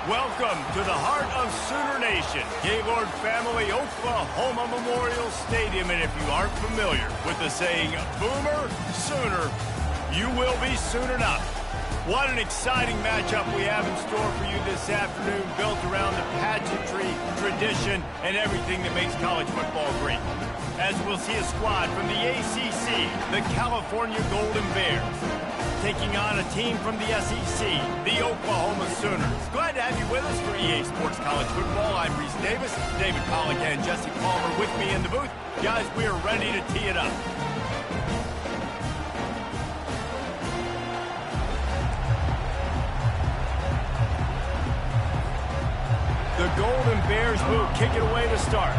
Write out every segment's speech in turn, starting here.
Welcome to the heart of Sooner Nation, Gaylord Family Oklahoma Memorial Stadium. And if you aren't familiar with the saying, Boomer Sooner, you will be soon enough. What an exciting matchup we have in store for you this afternoon, built around the pageantry, tradition, and everything that makes college football great. As we'll see a squad from the ACC, the California Golden Bears, taking on a team from the SEC, the Oklahoma Sooners. Glad to have you with us for EA Sports College Football. I'm Reese Davis, David Pollack and Jesse Palmer with me in the booth. Guys, we are ready to tee it up. The Golden Bears will kick it away to start.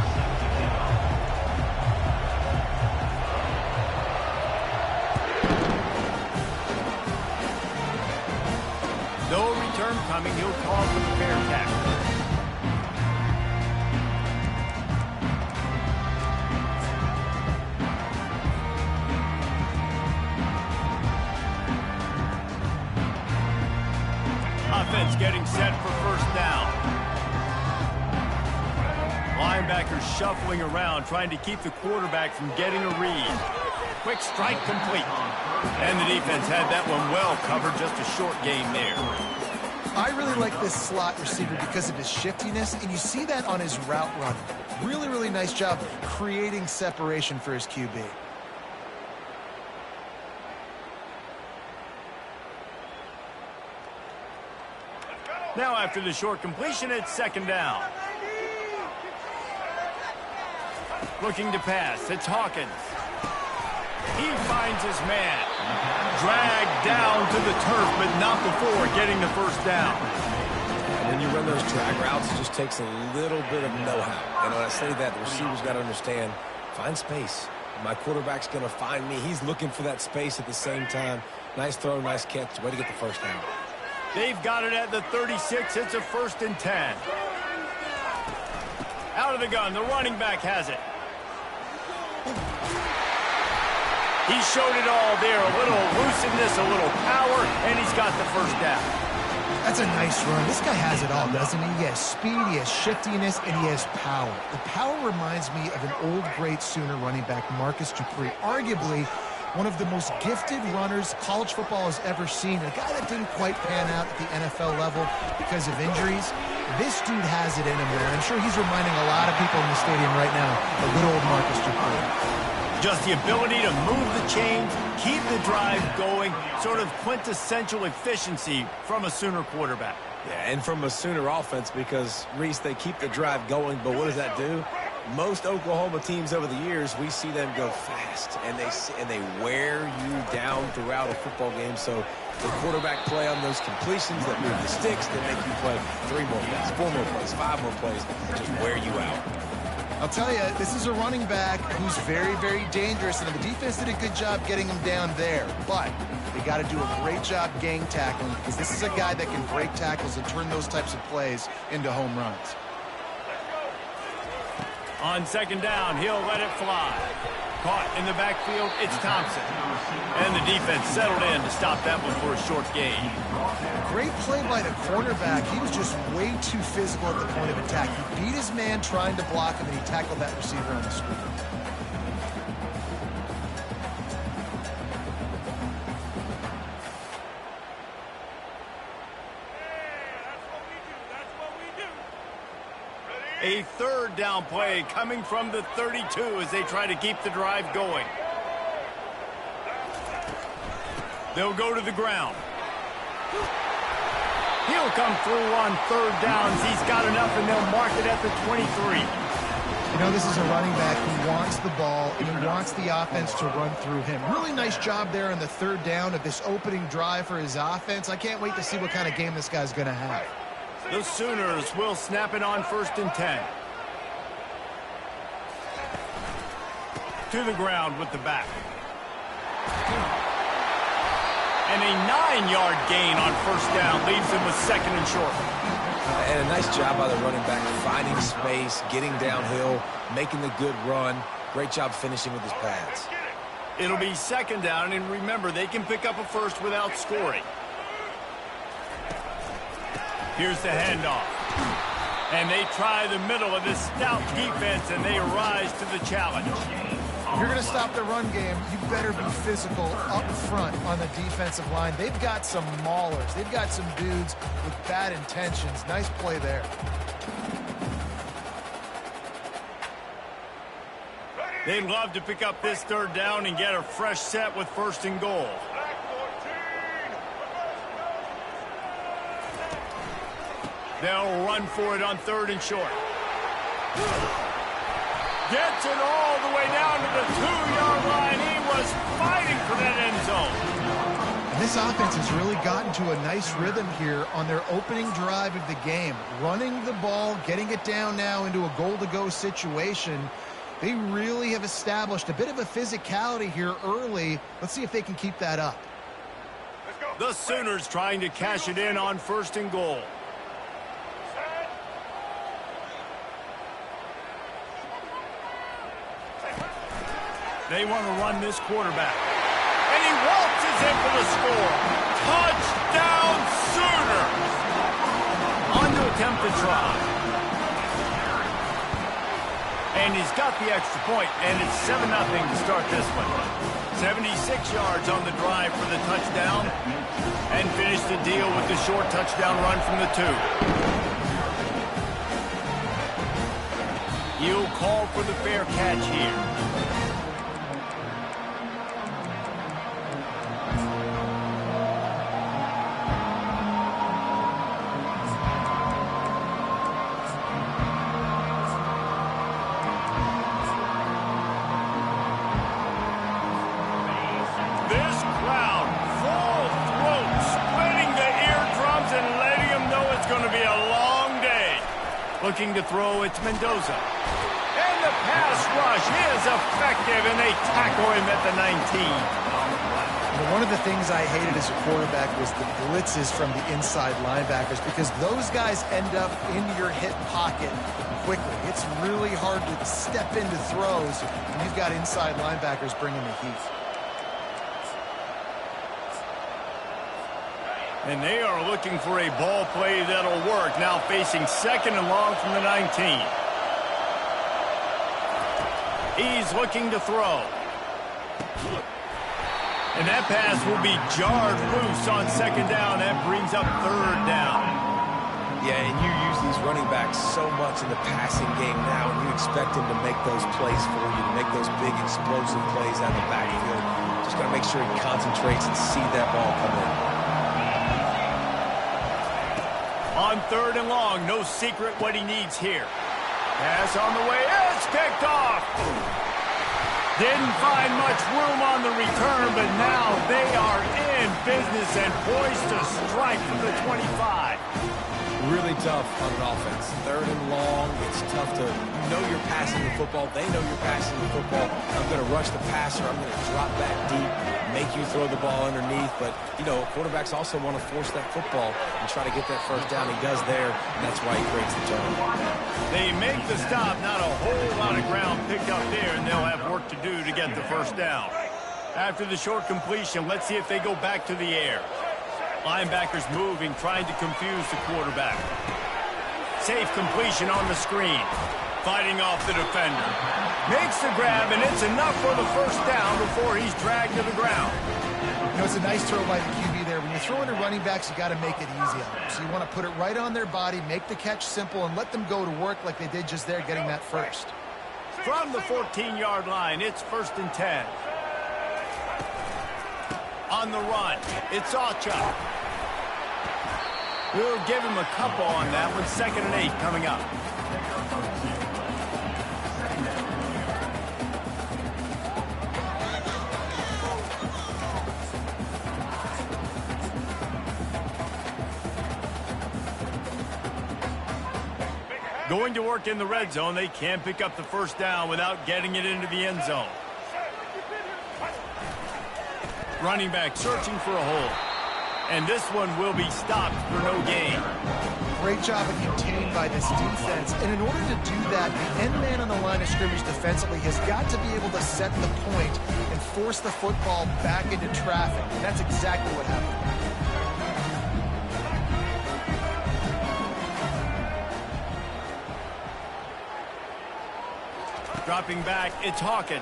No return coming. He'll call for the fair tackle. Offense getting set for first down. Linebackers shuffling around, trying to keep the quarterback from getting a read. Quick strike complete. And the defense had that one well covered, just a short gain there. I really like this slot receiver because of his shiftiness, and you see that on his route run. Really, really nice job creating separation for his QB. Now after the short completion, it's second down. Looking to pass, it's Hawkins. He finds his man. Dragged down to the turf, but not before getting the first down. And when you run those drag routes, it just takes a little bit of know-how. And when I say that, the receiver's got to understand, find space. My quarterback's going to find me. He's looking for that space at the same time. Nice throw, nice catch. Way to get the first down. They've got it at the 36. It's a 1st and 10. Out of the gun, the running back has it. He showed it all there. A little elusiveness, a little power, and he's got the first down. That's a nice run. This guy has it all, doesn't he? He has speed, he has shiftiness, and he has power. The power reminds me of an old, great Sooner running back, Marcus Dupree. Arguably one of the most gifted runners college football has ever seen. A guy that didn't quite pan out at the NFL level because of injuries. This dude has it in him, man. I'm sure he's reminding a lot of people in the stadium right now of good old Marcus Dupree. Just the ability to move the chains, keep the drive going, sort of quintessential efficiency from a Sooner quarterback. Yeah, and from a Sooner offense because, Reese, they keep the drive going, but what does that do? Most Oklahoma teams over the years, we see them go fast, and they wear you down throughout a football game. So the quarterback play on those completions that move the sticks, that make you play 3 more plays, 4 more plays, 5 more plays, and just wear you out. I'll tell you, this is a running back who's very, very dangerous, and the defense did a good job getting him down there. But they got to do a great job gang tackling because this is a guy that can break tackles and turn those types of plays into home runs. On second down, he'll let it fly. Caught in the backfield, it's Thompson. And the defense settled in to stop that one for a short gain. Great play by the cornerback. He was just way too physical at the point of attack. He beat his man trying to block him, and he tackled that receiver on the screen. A 3rd down play coming from the 32 as they try to keep the drive going. They'll go to the ground. He'll come through on 3rd downs. He's got enough, and they'll mark it at the 23. You know, this is a running back who wants the ball, and he wants the offense to run through him. Really nice job there on the 3rd down of this opening drive for his offense. I can't wait to see what kind of game this guy's going to have. The Sooners will snap it on 1st and 10. To the ground with the back. And a 9-yard gain on 1st down leaves him with 2nd and short. And a nice job by the running back, finding space, getting downhill, making the good run. Great job finishing with his pads. It'll be 2nd down, and remember, they can pick up a first without scoring. Here's the handoff. And they try the middle of this stout defense, and they rise to the challenge. If you're going to stop the run game, you better be physical up front on the defensive line. They've got some maulers. They've got some dudes with bad intentions. Nice play there. They'd love to pick up this third down and get a fresh set with 1st and goal. They'll run for it on 3rd and short. Gets it all the way down to the 2-yard line. He was fighting for that end zone. And this offense has really gotten to a nice rhythm here on their opening drive of the game. Running the ball, getting it down now into a goal-to-go situation. They really have established a bit of a physicality here early. Let's see if they can keep that up. The Sooners trying to cash it in on 1st and goal. They want to run this quarterback. And he waltzes in for the score. Touchdown Sooners! On to attempt to try. And he's got the extra point, and it's 7-0 to start this one. 76 yards on the drive for the touchdown, and finish the deal with the short touchdown run from the 2. He'll call for the fair catch here. Looking to throw, it's Mendoza. And the pass rush is effective, and they tackle him at the 19. You know, one of the things I hated as a quarterback was the blitzes from the inside linebackers, because those guys end up in your hip pocket quickly. It's really hard to step into throws when you've got inside linebackers bringing the heat. And they are looking for a ball play that'll work. Now facing 2nd and long from the 19. He's looking to throw. And that pass will be jarred loose on 2nd down. That brings up 3rd down. Yeah, and you use these running backs so much in the passing game now, and you expect them to make those plays for you, to make those big explosive plays out of the backfield. Just got to make sure he concentrates and see that ball come in. On 3rd and long, no secret what he needs here. Pass on the way, it's picked off. Didn't find much room on the return, but now they are in business and poised to strike from the 25. Really tough on an offense. 3rd and long, it's tough to know you're passing the football. They know you're passing the football. I'm going to rush the passer. I'm going to drop back deep, make you throw the ball underneath. But, you know, quarterbacks also want to force that football and try to get that 1st down. He does there, and that's why he creates the turnover. They make the stop. Not a whole lot of ground picked up there, and they'll have work to do to get the 1st down. After the short completion, let's see if they go back to the air. Linebackers moving, trying to confuse the quarterback. Safe completion on the screen. Fighting off the defender. Makes the grab, and it's enough for the 1st down before he's dragged to the ground. You know, it's a nice throw by the QB there. When you're throwing to running backs, you got to make it easy on them. So you want to put it right on their body, make the catch simple, and let them go to work like they did just there, getting that 1st. From the 14-yard line, it's 1st and 10. On the run, it's Ocha. We'll give him a couple on that one. 2nd and 8 coming up. Going to work in the red zone. They can't pick up the 1st down without getting it into the end zone. Running back searching for a hole. And this one will be stopped for no gain. Great job of contained by this defense. And in order to do that, the end man on the line of scrimmage defensively has got to be able to set the point and force the football back into traffic. And that's exactly what happened. Dropping back, it's Hawkins.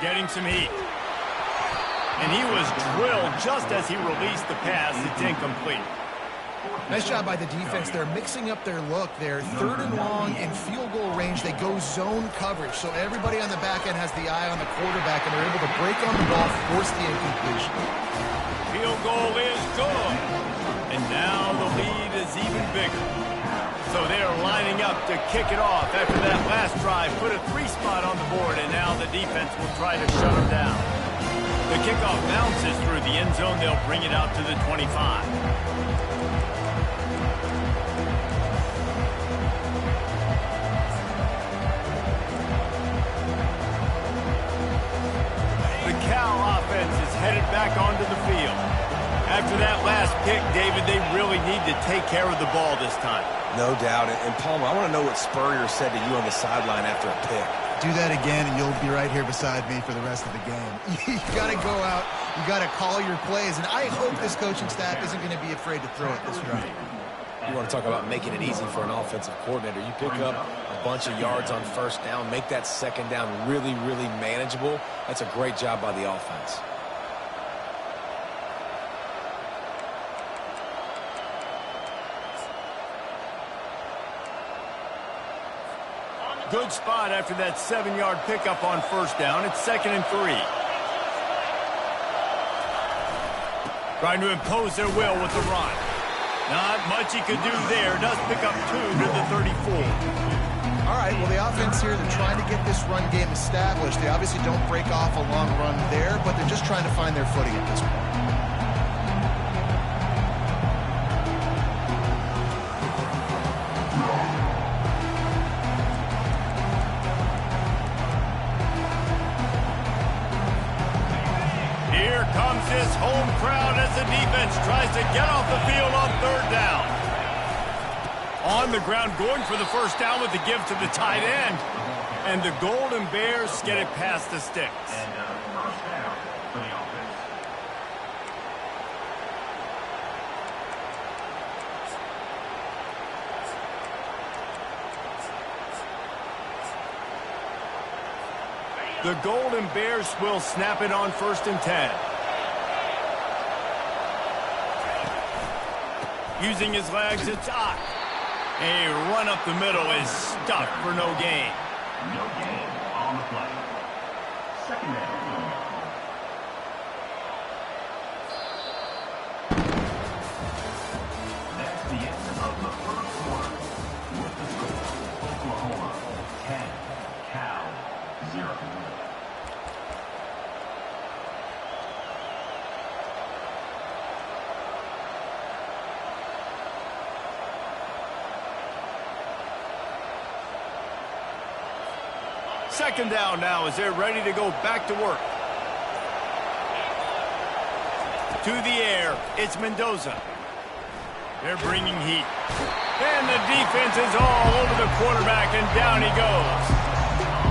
Getting some heat. And he was drilled just as he released the pass. It's incomplete. Nice job by the defense. They're mixing up their look. They're 3rd and long in field goal range. They go zone coverage. So everybody on the back end has the eye on the quarterback, and they're able to break on the ball, force the incompletion. Field goal is good. And now the lead is even bigger. So they are lining up to kick it off after that last drive. Put a 3 spot on the board, and now the defense will try to shut them down. The kickoff bounces through the end zone. They'll bring it out to the 25. Headed back onto the field. After that last pick, David, they really need to take care of the ball this time. No doubt. And Palmer, I want to know what Spurrier said to you on the sideline after a pick. Do that again, and you'll be right here beside me for the rest of the game. You got to go out. You got to call your plays. And I hope this coaching staff isn't going to be afraid to throw it this right. You want to talk about making it easy for an offensive coordinator. You pick up a bunch of yards on first down, make that second down really, really manageable. That's a great job by the offense. Good spot after that 7-yard pickup on first down. It's 2nd and 3. Trying to impose their will with the run. Not much he could do there. Does pick up 2 to the 34. All right, well, the offense here, they're trying to get this run game established. They obviously don't break off a long run there, but they're just trying to find their footing at this point. This home crowd as the defense tries to get off the field on 3rd down. On the ground, going for the first down with the give to the tight end. And the Golden Bears get it past the sticks. The Golden Bears will snap it on 1st and 10. Using his legs, it's Ott. A run up the middle is stuck for no gain. No gain on the play. 2nd down. That's the end of the 1st quarter. With the score, Oklahoma 10, Cal 0. Second down now as they're ready to go back to work. To the air, it's Mendoza. They're bringing heat. And the defense is all over the quarterback, and down he goes.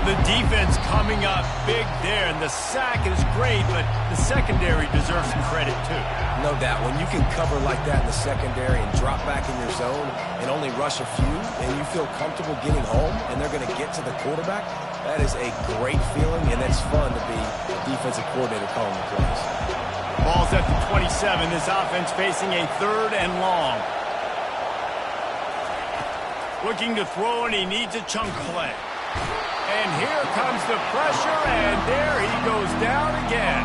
The defense coming up big there, and the sack is great, but the secondary deserves some credit too. No doubt. When you can cover like that in the secondary and drop back in your zone and only rush a few, and you feel comfortable getting home, and they're going to get to the quarterback, that is a great feeling, and it's fun to be a defensive coordinator calling the plays. Ball's at the 27. This offense facing a 3rd and long. Looking to throw, and he needs a chunk play. And here comes the pressure, and there he goes down again.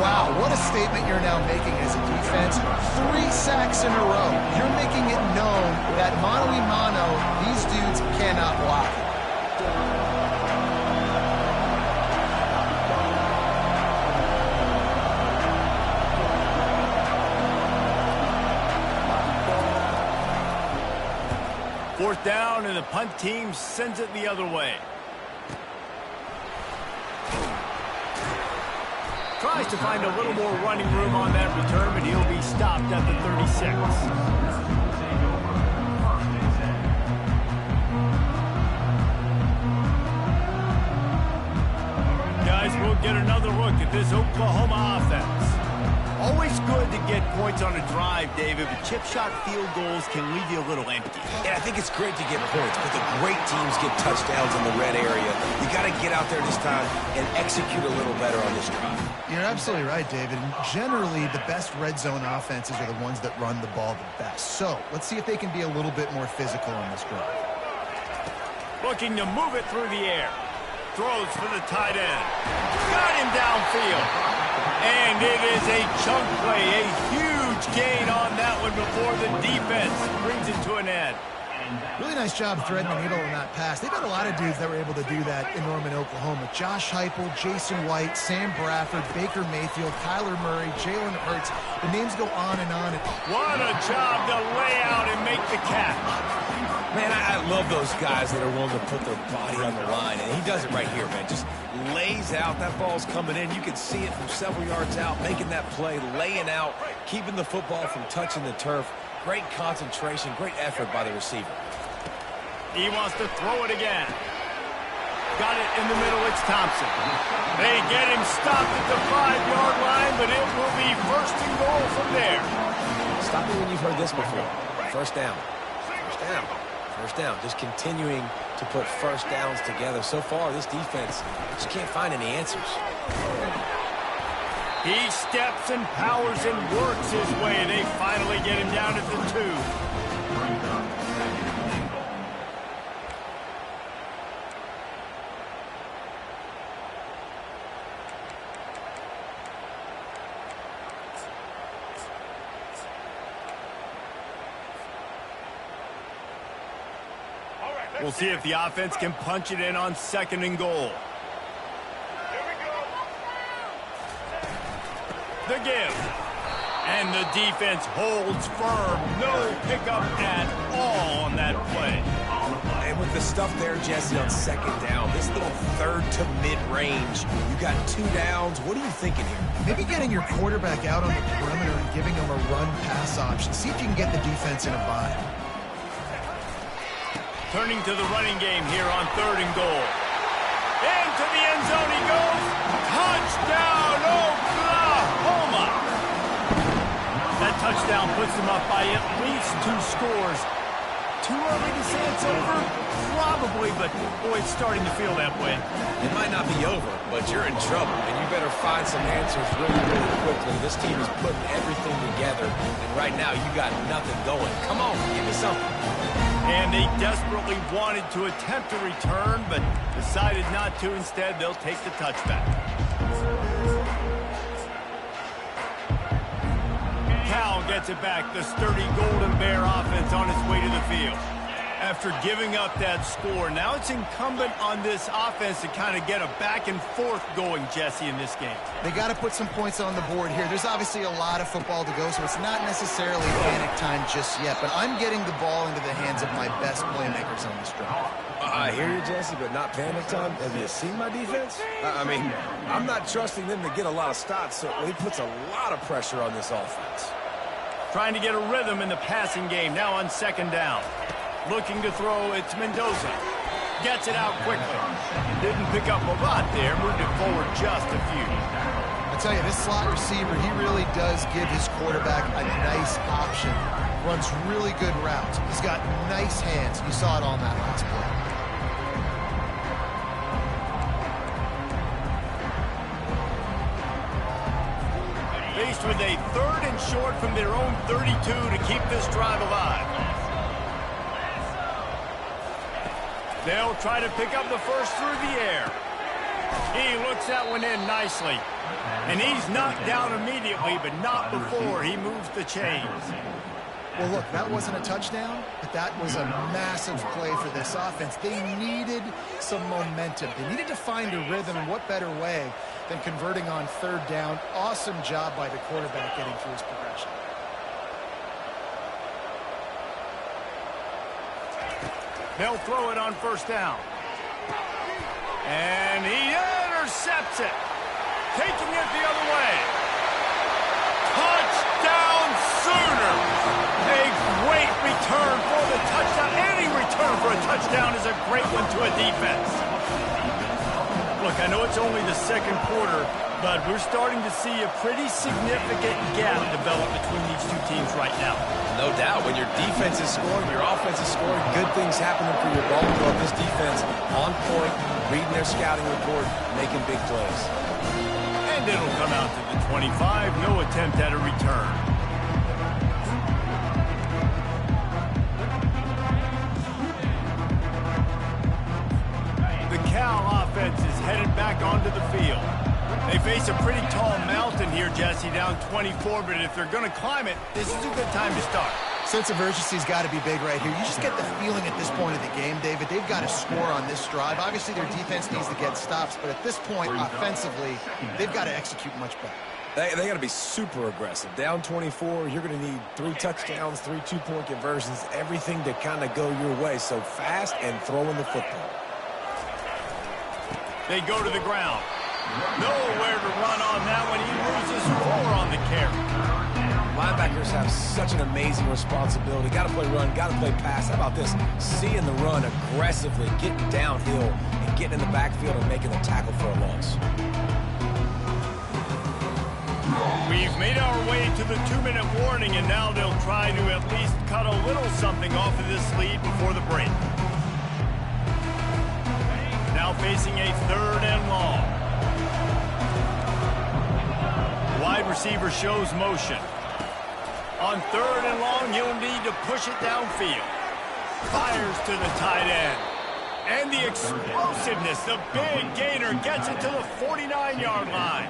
Wow, what a statement you're now making as a defense. 3 sacks in a row. You're making it known that mano-a-mano, these dudes cannot block it. Fourth down, and the punt team sends it the other way. Tries to find a little more running room on that return, but he'll be stopped at the 36. Guys, we'll get another look at this Oklahoma offense. Always good to get points on a drive, David, but chip shot field goals can leave you a little empty. And I think it's great to get points, but the great teams get touchdowns in the red area. You got to get out there this time and execute a little better on this drive. You're absolutely right, David. And generally, the best red zone offenses are the ones that run the ball the best. So let's see if they can be a little bit more physical on this drive. Looking to move it through the air. Throws for the tight end. Got him downfield. And it is a chunk play. A huge gain on that one before the defense brings it to an end. Really nice job threading the needle on that pass. They've got a lot of dudes that were able to do that in Norman, Oklahoma. Josh Heupel, Jason White, Sam Bradford, Baker Mayfield, Kyler Murray, Jalen Hurts. The names go on and on. What a job to lay out and make the catch. Man, I love those guys that are willing to put their body on the line, and he does it right here, man. Just lays out. That ball's coming in. You can see it from several yards out, making that play, laying out, keeping the football from touching the turf. Great concentration, great effort by the receiver. He wants to throw it again. Got it in the middle. It's Thompson. They get him stopped at the 5-yard line, but it will be first and goal from there. Stop me when you've heard this before. First down. First down. First down. Just continuing to put first downs together. So far, this defense just can't find any answers. He steps and powers and works his way. They finally get him down at the 2. We'll see if the offense can punch it in on second and goal. The give. And the defense holds firm. No pickup at all on that play. And with the stuff there, Jesse, on second down, this little third to mid-range, you got 2 downs. What are you thinking here? Maybe getting your quarterback out on the perimeter and giving him a run-pass option. See if you can get the defense in a bind. Turning to the running game here on third and goal. Into the end zone he goes. Touchdown, Oklahoma! That touchdown puts them up by at least 2 scores. Too early to say it's over? Probably, but boy, it's starting to feel that way. It might not be over, but you're in trouble, and you better find some answers really, really quickly. This team is putting everything together, and right now you got nothing going. Come on, give me something. And they desperately wanted to attempt a return, but decided not to. Instead, they'll take the touchback. Cal gets it back. The sturdy Golden Bear offense on its way to the field. After giving up that score, now it's incumbent on this offense to kind of get a back and forth going, Jesse, in this game. They got to put some points on the board here. There's obviously a lot of football to go, so it's not necessarily panic time just yet, but I'm getting the ball into the hands of my best playmakers on this drive. I hear you, Jesse, but not panic time. Have you seen my defense? I mean, I'm not trusting them to get a lot of stops, so he puts a lot of pressure on this offense. Trying to get a rhythm in the passing game, now on second down. Looking to throw, it's Mendoza. Gets it out quickly. Didn't pick up a lot there, moved it forward just a few. I tell you, this slot receiver, he really does give his quarterback a nice option. Runs really good routes. He's got nice hands. You saw it on that last play. Faced with a third and short from their own 32 to keep this drive alive. They'll try to pick up the first through the air. He looks that one in nicely. And he's knocked down immediately, but not before he moves the chains. Well, look, that wasn't a touchdown, but that was a massive play for this offense. They needed some momentum. They needed to find a rhythm, and what better way than converting on third down. Awesome job by the quarterback getting through his progression. They'll throw it on first down. And he intercepts it. Taking it the other way. Touchdown Sooners! A great return for the touchdown. Any return for a touchdown is a great one to a defense. Look, I know it's only the second quarter, But we're starting to see a pretty significant gap develop between these two teams right now. No doubt. When your defense is scoring, your offense is scoring, good things happening for your ball club. This defense on point, reading their scouting report, making big plays. And it'll come out to the 25. No attempt at a return. The Cal offense is headed back onto the field. They face a pretty tall mountain here, Jesse, down 24, but if they're going to climb it, this is a good time to start. Sense of urgency's got to be big right here. You just get the feeling at this point of the game, David, they've got to score on this drive. Obviously, their defense needs to get stops, but at this point, offensively, they've got to execute much better. They got to be super aggressive. Down 24, you're going to need 3 touchdowns, 3 two-point conversions, everything to kind of go your way. So fast and throwing the football. They go to the ground. Nowhere to run on that one. He loses 4 on the carry. Linebackers have such an amazing responsibility. Got to play run, got to play pass. How about this? Seeing the run aggressively, getting downhill, and getting in the backfield and making the tackle for a loss. We've made our way to the 2-minute warning, and now they'll try to at least cut a little something off of this lead before the break. Now facing a 3rd and long. Wide receiver shows motion. On 3rd and long, you'll need to push it downfield. Fires to the tight end. And the explosiveness, the big gainer gets it to the 49-yard line.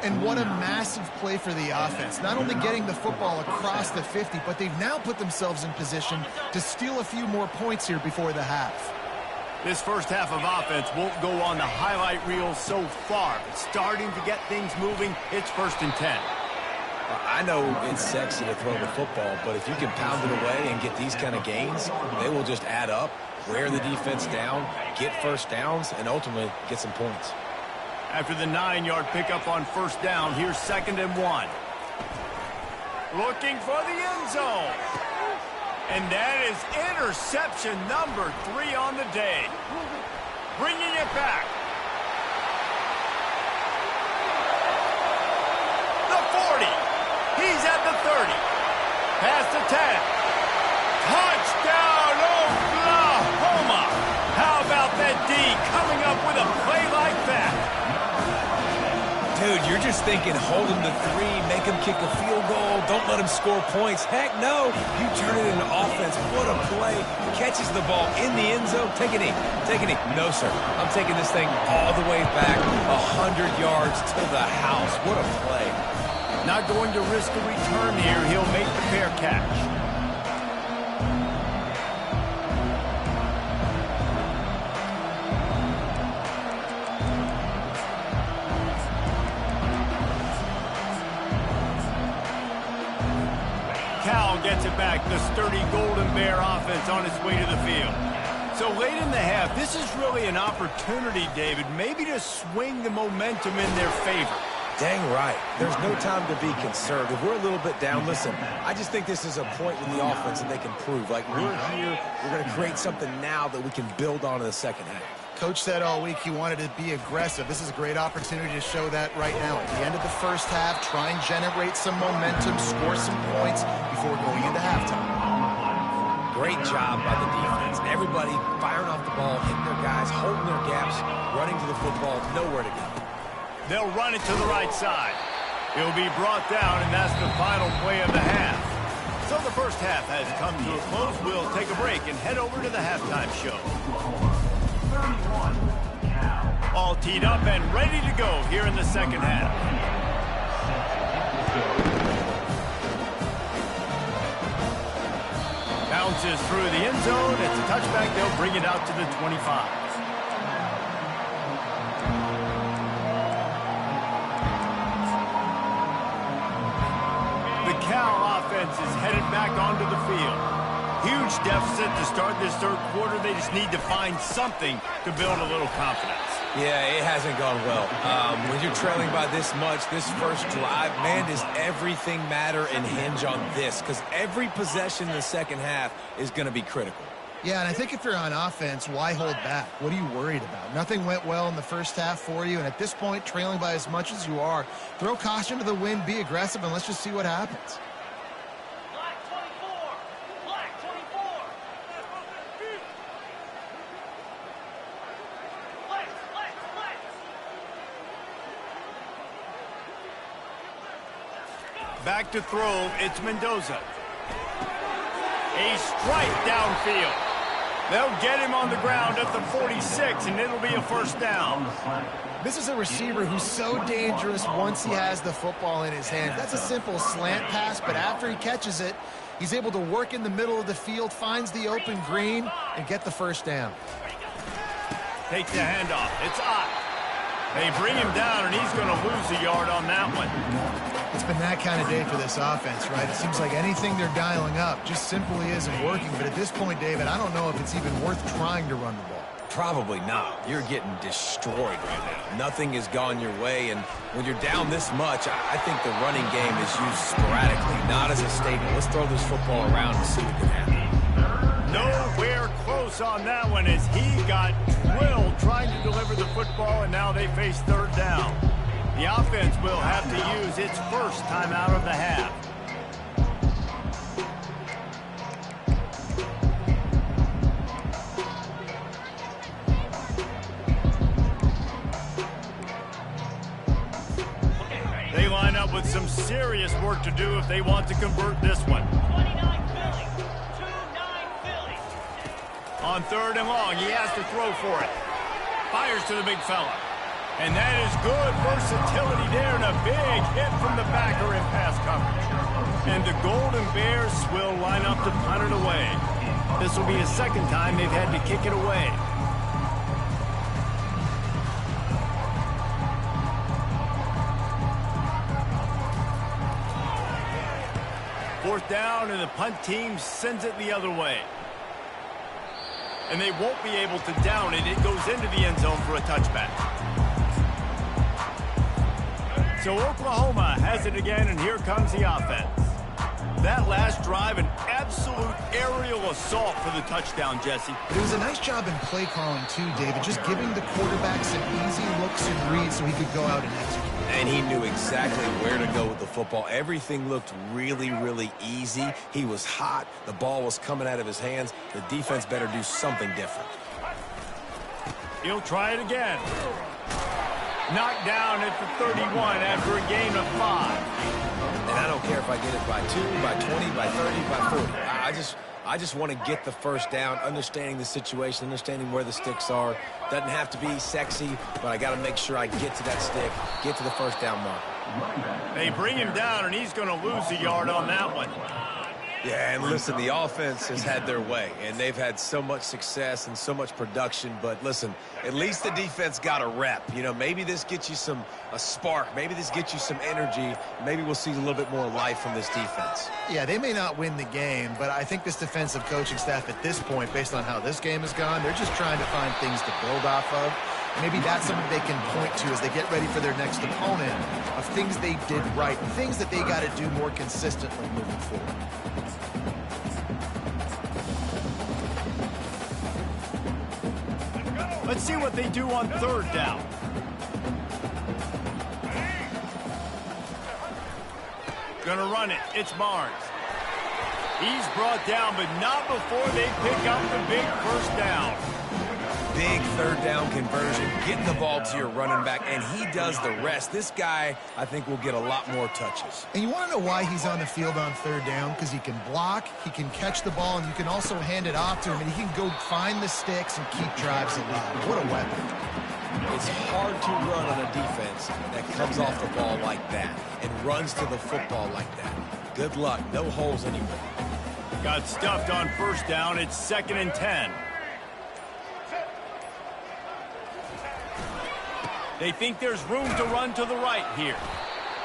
And what a massive play for the offense. Not only getting the football across the 50, but they've now put themselves in position to steal a few more points here before the half. This first half of offense won't go on the highlight reel so far. But starting to get things moving, it's 1st and 10. I know it's sexy to throw the football, but if you can pound it away and get these kind of gains, they will just add up, wear the defense down, get first downs, and ultimately get some points. After the 9-yard pickup on 1st down, here's 2nd and 1. Looking for the end zone. And that is interception number 3 on the day. Bringing it back. The 40. He's at the 30. Past the 10. Touchdown, Oklahoma. How about that D coming up with a play like that? Dude, you're just thinking, hold him to 3, make him kick a field goal, don't let him score points. Heck no, you turn it into offense. What a play. Catches the ball in the end zone. Take a knee. Take a knee. No, sir. I'm taking this thing all the way back 100 yards to the house. What a play. Not going to risk a return here. He'll make the fair catch. Cal gets it back. The sturdy Golden Bear offense on its way to the field. So late in the half, this is really an opportunity, David, maybe to swing the momentum in their favor. Dang right. There's no time to be concerned. If we're a little bit down, listen, I just think this is a point with the offense that they can prove. Like, we're here, we're going to create something now that we can build on in the second half. Coach said all week he wanted to be aggressive. This is a great opportunity to show that right now. At the end of the first half, try and generate some momentum, score some points before going into halftime. Great job by the defense. Everybody firing off the ball, hitting their guys, holding their gaps, running to the football, nowhere to go. They'll run it to the right side. He'll be brought down, and that's the final play of the half. So the first half has come to a close. We'll take a break and head over to the halftime show. All teed up and ready to go here in the second half. Bounces through the end zone. It's a touchback. They'll bring it out to the 25. Cal offense is headed back onto the field. Huge deficit to start this third quarter. They just need to find something to build a little confidence. Yeah, it hasn't gone well. When you're trailing by this much, this first drive, man, does everything matter and hinge on this? Because every possession in the second half is going to be critical. Yeah, and I think if you're on offense, why hold back? What are you worried about? Nothing went well in the first half for you, and at this point, trailing by as much as you are, throw caution to the wind, be aggressive, and let's just see what happens. Black 24. Black 24. Flex, flex, flex. Back to throw, it's Mendoza. A strike downfield. They'll get him on the ground at the 46, and it'll be a first down. This is a receiver who's so dangerous once he has the football in his hands. That's a simple slant pass, but after he catches it, he's able to work in the middle of the field, finds the open green, and get the first down. Take the handoff. It's Ott. They bring him down, and he's going to lose a yard on that one. It's been that kind of day for this offense, right? It seems like anything they're dialing up just simply isn't working. But at this point, David, I don't know if it's even worth trying to run the ball. Probably not. You're getting destroyed right now. Nothing has gone your way, and when you're down this much, I think the running game is used sporadically, not as a statement. Let's throw this football around and see what can happen. Nowhere close on that one as he got drilled trying to deliver the football, and now they face third down. The offense will have to use its first timeout of the half. They line up with some serious work to do if they want to convert this one. 29 Philly. 2-9 Philly. On third and long, he has to throw for it. Fires to the big fella. And that is good versatility there, and a big hit from the backer in pass coverage. And the Golden Bears will line up to punt it away. This will be the second time they've had to kick it away. Fourth down, and the punt team sends it the other way. And they won't be able to down it. It goes into the end zone for a touchback. So Oklahoma has it again, and here comes the offense. That last drive, an absolute aerial assault for the touchdown, Jesse. It was a nice job in play calling, too, David, just giving the quarterback some easy looks and reads so he could go out and execute. And he knew exactly where to go with the football. Everything looked really, really easy. He was hot. The ball was coming out of his hands. The defense better do something different. He'll try it again. Knocked down at the 31 after a gain of 5. And I don't care if I get it by 2, by 20, by 30, by 40. I just want to get the first down, understanding the situation, understanding where the sticks are. Doesn't have to be sexy, but I got to make sure I get to that stick, get to the first down mark. They bring him down, and he's going to lose a yard on that one. Yeah, and listen, the offense has had their way, and they've had so much success and so much production. But listen, at least the defense got a rep. You know, maybe this gets you a spark. Maybe this gets you some energy. Maybe we'll see a little bit more life from this defense. Yeah, they may not win the game, but I think this defensive coaching staff at this point, based on how this game has gone, they're just trying to find things to build off of. Maybe that's something they can point to as they get ready for their next opponent of things they did right, things that they got to do more consistently moving forward. Let's see what they do on third down. Gonna run it. It's Barnes. He's brought down, but not before they pick up the big first down. Big third down conversion, getting the ball to your running back, and he does the rest. This guy, I think, will get a lot more touches. And you want to know why he's on the field on third down? Because he can block, he can catch the ball, and you can also hand it off to him, and he can go find the sticks and keep drives alive. What a weapon. It's hard to run on a defense that comes off the ball like that and runs to the football like that. Good luck. No holes anywhere. Got stuffed on first down. It's 2nd and 10. They think there's room to run to the right here.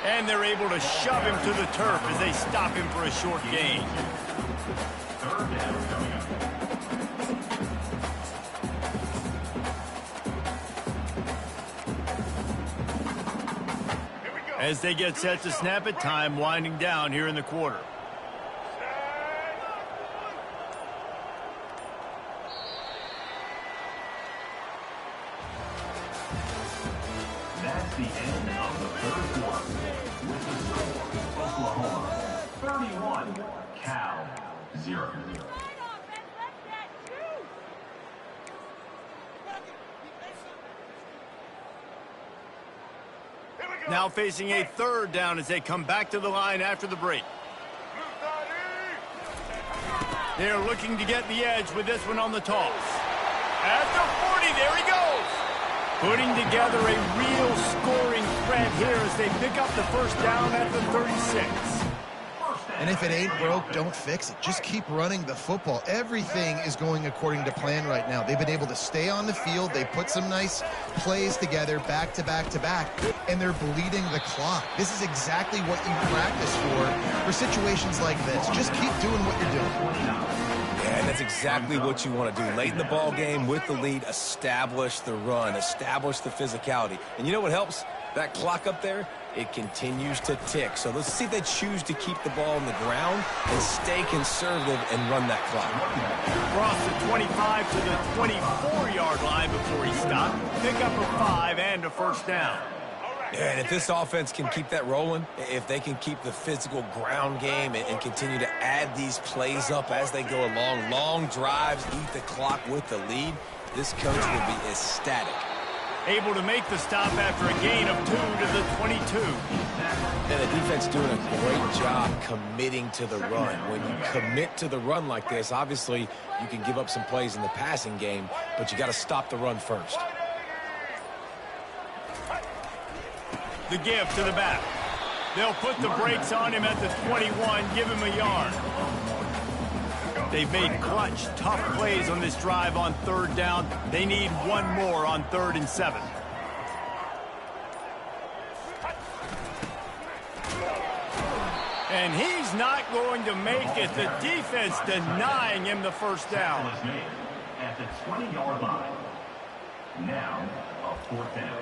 And they're able to shove him to the turf as they stop him for a short gain. Third down coming up. As they get set to snap it, time winding down here in the quarter. the end of the third quarter with the score, Oklahoma 31, Cal 0. Now facing a third down as they come back to the line after the break. They're looking to get the edge with this one on the toss. At the 40, there he goes. Putting together a real scoring threat here as they pick up the first down at the 36. And if it ain't broke, don't fix it. Just keep running the football. Everything is going according to plan right now. They've been able to stay on the field. They put some nice plays together back to back to back, and they're bleeding the clock. This is exactly what you practice for situations like this. Just keep doing what you're doing. Yeah, and that's exactly what you want to do. Late in the ball game with the lead, establish the run, establish the physicality. And you know what helps? That clock up there, it continues to tick. So let's see if they choose to keep the ball on the ground and stay conservative and run that clock. Across the 25 to the 24-yard line before he stopped. Pick up a 5 and a first down. Yeah, and if this offense can keep that rolling, if they can keep the physical ground game and continue to add these plays up as they go along, long drives, eat the clock with the lead, this coach will be ecstatic. Able to make the stop after a gain of 2 to the 22. And the defense doing a great job committing to the run. When you commit to the run like this, obviously you can give up some plays in the passing game, but you got to stop the run first. The give to the back. They'll put the brakes on him at the 21, give him a yard. They've made clutch, tough plays on this drive on third down. They need one more on 3rd and 7. And he's not going to make it. The defense denying him the first down. At the 20-yard line. Now, a 4th down.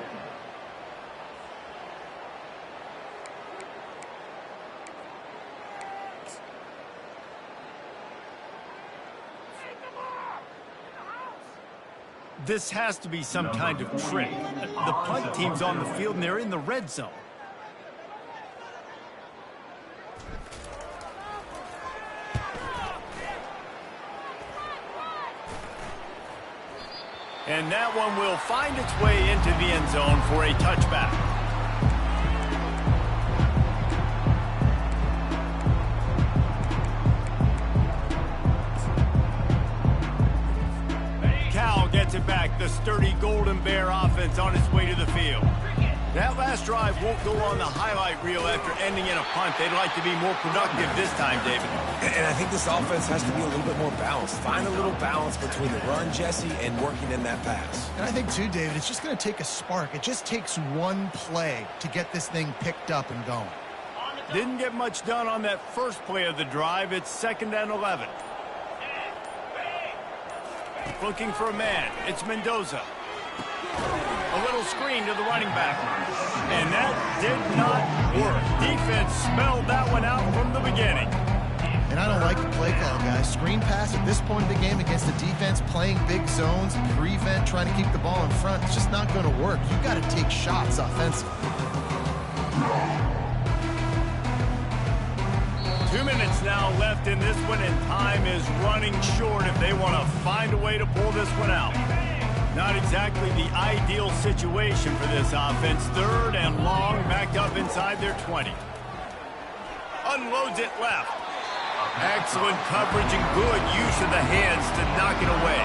This has to be some kind of trick. The punt team's on the field and they're in the red zone. And that one will find its way into the end zone for a touchback. Gets it back. The sturdy Golden Bear offense on its way to the field. That last drive won't go on the highlight reel after ending in a punt. They'd like to be more productive this time, David. And I think this offense has to be a little bit more balanced. Find a little balance between the run, Jesse, and working in that pass. And I think, too, David, it's just going to take a spark. It just takes one play to get this thing picked up and going. Didn't get much done on that first play of the drive. It's 2nd and 11. Looking for a man. It's Mendoza. A little screen to the running back. And that did not work. Defense spelled that one out from the beginning. And I don't like the play call, guys. Screen pass at this point of the game against the defense, playing big zones, prevent, trying to keep the ball in front. It's just not going to work. You've got to take shots offensively. 2 minutes now left in this one, and time is running short if they want to find a way to pull this one out. Not exactly the ideal situation for this offense. 3rd and long, backed up inside their 20. Unloads it left. Excellent coverage and good use of the hands to knock it away.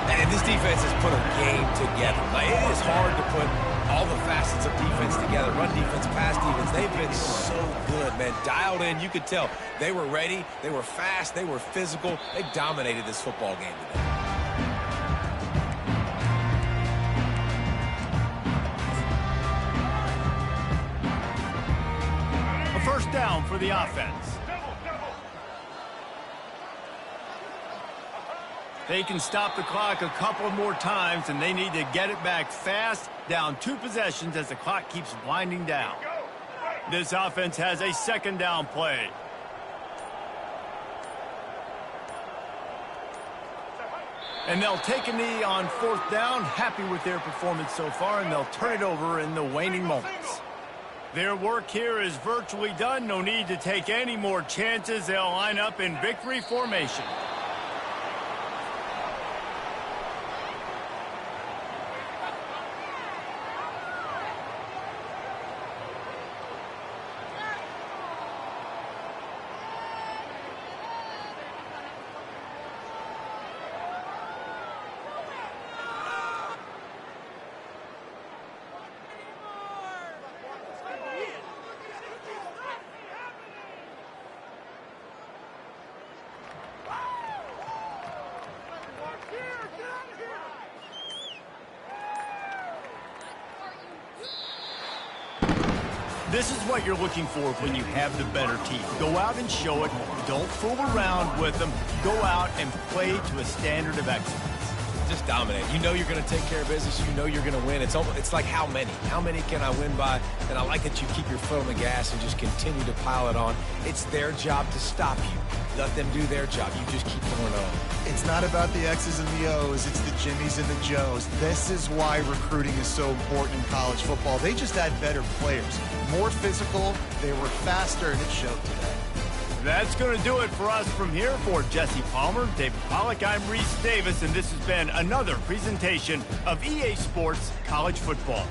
And this defense has put a game together. Like, it is hard to put all the facets of defense together. Run defense, pass defense. They've been so good, man. Dialed in. You could tell they were ready. They were fast. They were physical. They dominated this football game today. A first down for the offense. They can stop the clock a couple more times, and they need to get it back fast, down 2 possessions as the clock keeps winding down. This offense has a 2nd down play. And they'll take a knee on 4th down, happy with their performance so far, and they'll turn it over in the waning moments. Their work here is virtually done. No need to take any more chances. They'll line up in victory formation. This is what you're looking for when you have the better team. Go out and show it. Don't fool around with them. Go out and play to a standard of excellence. Just dominate. You know you're going to take care of business. You know you're going to win. It's like how many? How many can I win by? And I like that you keep your foot on the gas and just continue to pile it on. It's their job to stop you. Let them do their job. You just keep going on. It's not about the X's and the O's. It's the Jimmies and the Joes. This is why recruiting is so important in college football. They just had better players. More physical. They were faster, and it showed today. That's going to do it for us from here. For Jesse Palmer, David Pollack, I'm Reese Davis, and this has been another presentation of EA Sports College Football.